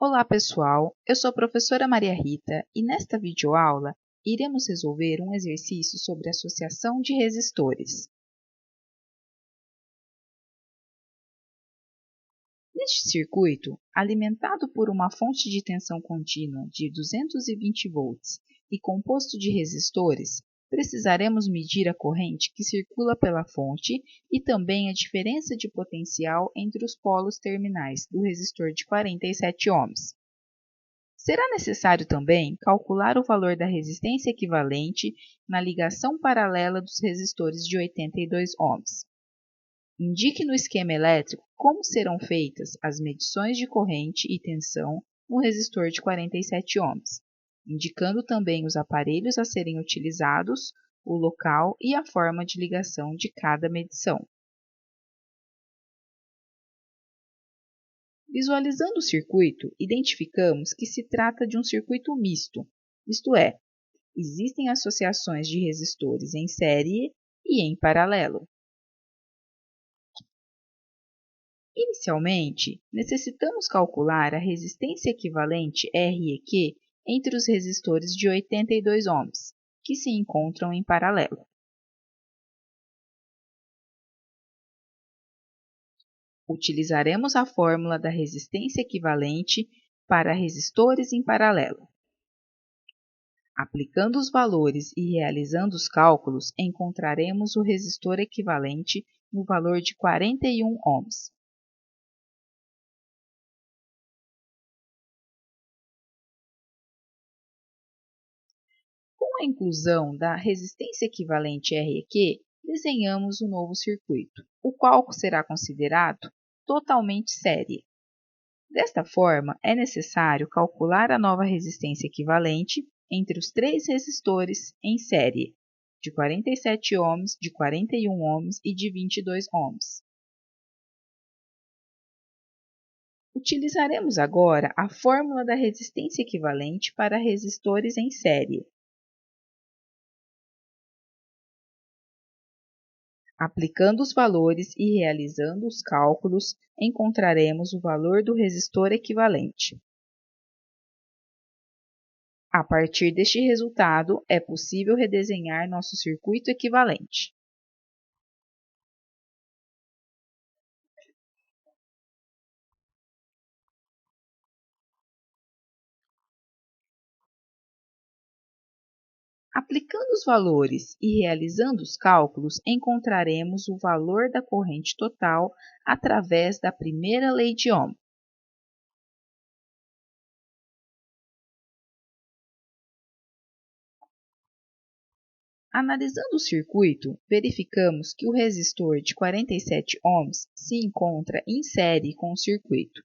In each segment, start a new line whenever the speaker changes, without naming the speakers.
Olá pessoal, eu sou a professora Maria Rita e nesta videoaula iremos resolver um exercício sobre associação de resistores. Neste circuito, alimentado por uma fonte de tensão contínua de 220 volts e composto de resistores, precisaremos medir a corrente que circula pela fonte e também a diferença de potencial entre os polos terminais do resistor de 47 ohms. Será necessário também calcular o valor da resistência equivalente na ligação paralela dos resistores de 82 ohms. Indique no esquema elétrico como serão feitas as medições de corrente e tensão no resistor de 47 ohms, indicando também os aparelhos a serem utilizados, o local e a forma de ligação de cada medição. Visualizando o circuito, identificamos que se trata de um circuito misto, isto é, existem associações de resistores em série e em paralelo. Inicialmente, necessitamos calcular a resistência equivalente REQ entre os resistores de 82 ohms, que se encontram em paralelo. Utilizaremos a fórmula da resistência equivalente para resistores em paralelo. Aplicando os valores e realizando os cálculos, encontraremos o resistor equivalente no valor de 41 ohms. Com a inclusão da resistência equivalente REQ, desenhamos o novo circuito, o qual será considerado totalmente série. Desta forma, é necessário calcular a nova resistência equivalente entre os três resistores em série, de 47 ohms, de 41 ohms e de 22 ohms. Utilizaremos agora a fórmula da resistência equivalente para resistores em série. Aplicando os valores e realizando os cálculos, encontraremos o valor do resistor equivalente. A partir deste resultado, é possível redesenhar nosso circuito equivalente. Aplicando os valores e realizando os cálculos, encontraremos o valor da corrente total através da primeira lei de Ohm. Analisando o circuito, verificamos que o resistor de 47 ohms se encontra em série com o circuito.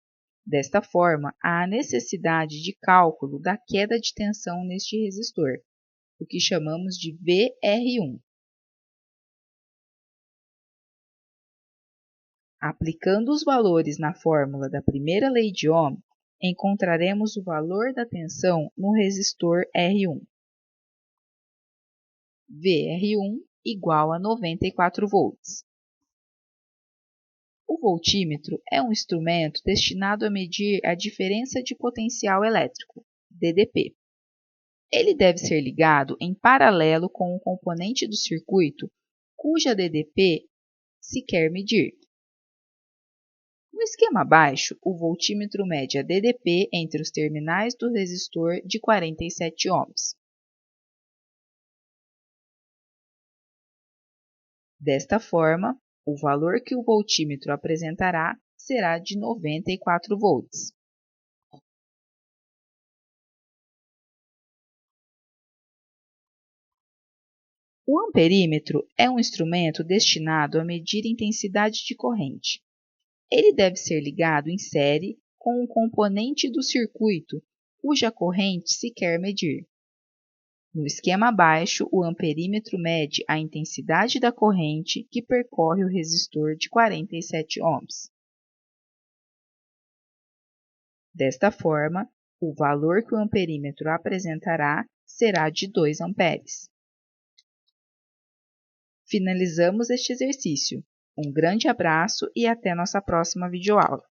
Desta forma, há a necessidade de cálculo da queda de tensão neste resistor, o que chamamos de VR1. Aplicando os valores na fórmula da primeira lei de Ohm, encontraremos o valor da tensão no resistor R1. VR1 igual a 94 volts. O voltímetro é um instrumento destinado a medir a diferença de potencial elétrico, DDP. Ele deve ser ligado em paralelo com o componente do circuito cuja DDP se quer medir. No esquema abaixo, o voltímetro mede a DDP entre os terminais do resistor de 47 ohms. Desta forma, o valor que o voltímetro apresentará será de 94 volts. O amperímetro é um instrumento destinado a medir intensidade de corrente. Ele deve ser ligado em série com o componente do circuito cuja corrente se quer medir. No esquema abaixo, o amperímetro mede a intensidade da corrente que percorre o resistor de 47 ohms. Desta forma, o valor que o amperímetro apresentará será de 2 amperes. Finalizamos este exercício. Um grande abraço e até nossa próxima videoaula.